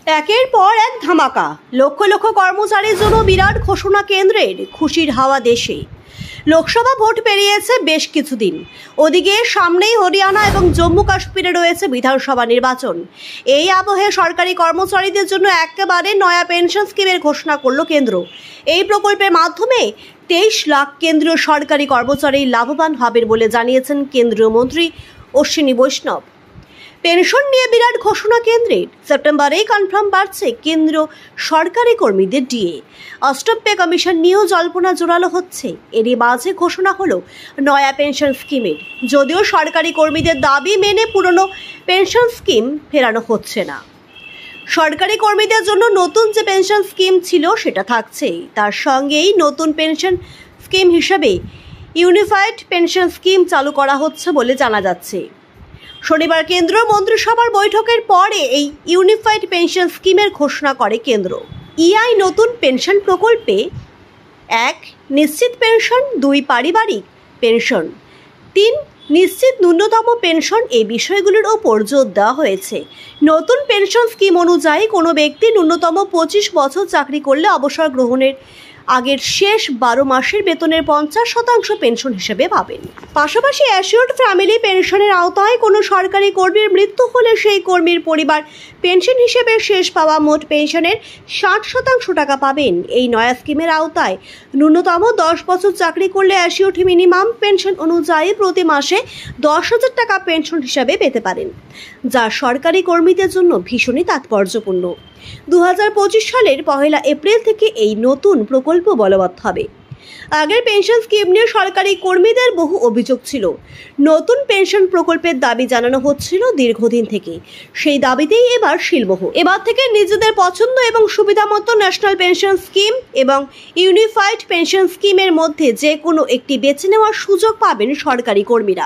একের পর এক ধামাকা, লক্ষ লক্ষ কর্মচারীর জন্য বিরাট ঘোষণা কেন্দ্রের, খুশির হাওয়া দেশে। লোকসভা ভোট পেরিয়েছে বেশ কিছুদিন, ওদিকে সামনেই হরিয়ানা এবং জম্মু কাশ্মীরে রয়েছে বিধানসভা নির্বাচন। এই আবহে সরকারি কর্মচারীদের জন্য একেবারে নয়া পেনশন স্কিমের ঘোষণা করল কেন্দ্র। এই প্রকল্পের মাধ্যমে 23 লাখ কেন্দ্রীয় সরকারি কর্মচারী লাভবান হবেন বলে জানিয়েছেন কেন্দ্রীয় মন্ত্রী অশ্বিনী বৈষ্ণব। পেনশন নিয়ে বিরাট ঘোষণা কেন্দ্রের। সেপ্টেম্বরেই কনফার্ম বাড়ছে কেন্দ্র সরকারি কর্মীদের ডিএ। অষ্টম পে কমিশন নিয়েও জল্পনা জোরালো হচ্ছে। এরই মাঝে ঘোষণা হলো নয়া পেনশন স্কিমের। যদিও সরকারি কর্মীদের দাবি মেনে পুরনো পেনশন স্কিম ফেরানো হচ্ছে না। সরকারি কর্মীদের জন্য নতুন যে পেনশন স্কিম ছিল সেটা থাকছেই, তার সঙ্গেই নতুন পেনশন স্কিম হিসেবে ইউনিফাইড পেনশন স্কিম চালু করা হচ্ছে বলে জানা যাচ্ছে। শনিবার কেন্দ্রীয় মন্ত্রিসভার বৈঠকের পরে এই ইউনিফাইড পেনশন স্কিমের ঘোষণা করে কেন্দ্র। ইআই নতুন পেনশন প্রকল্পে 1. নিশ্চিত পেনশন, 2. পারিবারিক পেনশন, 3. নিশ্চিত ন্যূনতম পেনশন, এই বিষয়গুলির ওপর জোর দেওয়া হয়েছে। নতুন পেনশন স্কিম অনুযায়ী কোনো ব্যক্তি ন্যূনতম 25 বছর চাকরি করলে অবসর গ্রহণের আগের শেষ 12 মাসের বেতনের 50% পেনশন হিসেবে পাবেন। পাশাপাশি অ্যাসিওর্ড ফ্যামিলি পেনশনের আওতায় কোনো সরকারি কর্মীর মৃত্যু হলে সেই কর্মীর পরিবার পেনশন হিসেবে শেষ পাওয়া মোট পেনশনের 60% টাকা পাবেন। এই নয়া স্কিমের আওতায় ন্যূনতম 10 বছর চাকরি করলে অ্যাসিওর্ড মিনিমাম পেনশন অনুযায়ী প্রতি মাসে 10,000 টাকা পেনশন হিসাবে পেতে পারেন, যা সরকারি কর্মীদের জন্য ভীষণই তাৎপর্যপূর্ণ। 2025 সালের 1 এপ্রিল থেকে এই নতুন প্রকল্প বলবৎ হবে। আগের পেনশন স্কিম নিয়ে সরকারি কর্মীদের বহু অভিযোগ ছিল। নতুন পেনশন প্রকল্পের দাবি জানানো হচ্ছিল দীর্ঘদিন থেকে। সেই দাবিতেই এবার শিলমোহর। এবার থেকে নিজেদের পছন্দ এবং সুবিধা মতো ন্যাশনাল পেনশন স্কিম এবং ইউনিফাইড পেনশন স্কিমের মধ্যে যে কোনো একটি বেছে নেওয়ার সুযোগ পাবেন সরকারি কর্মীরা।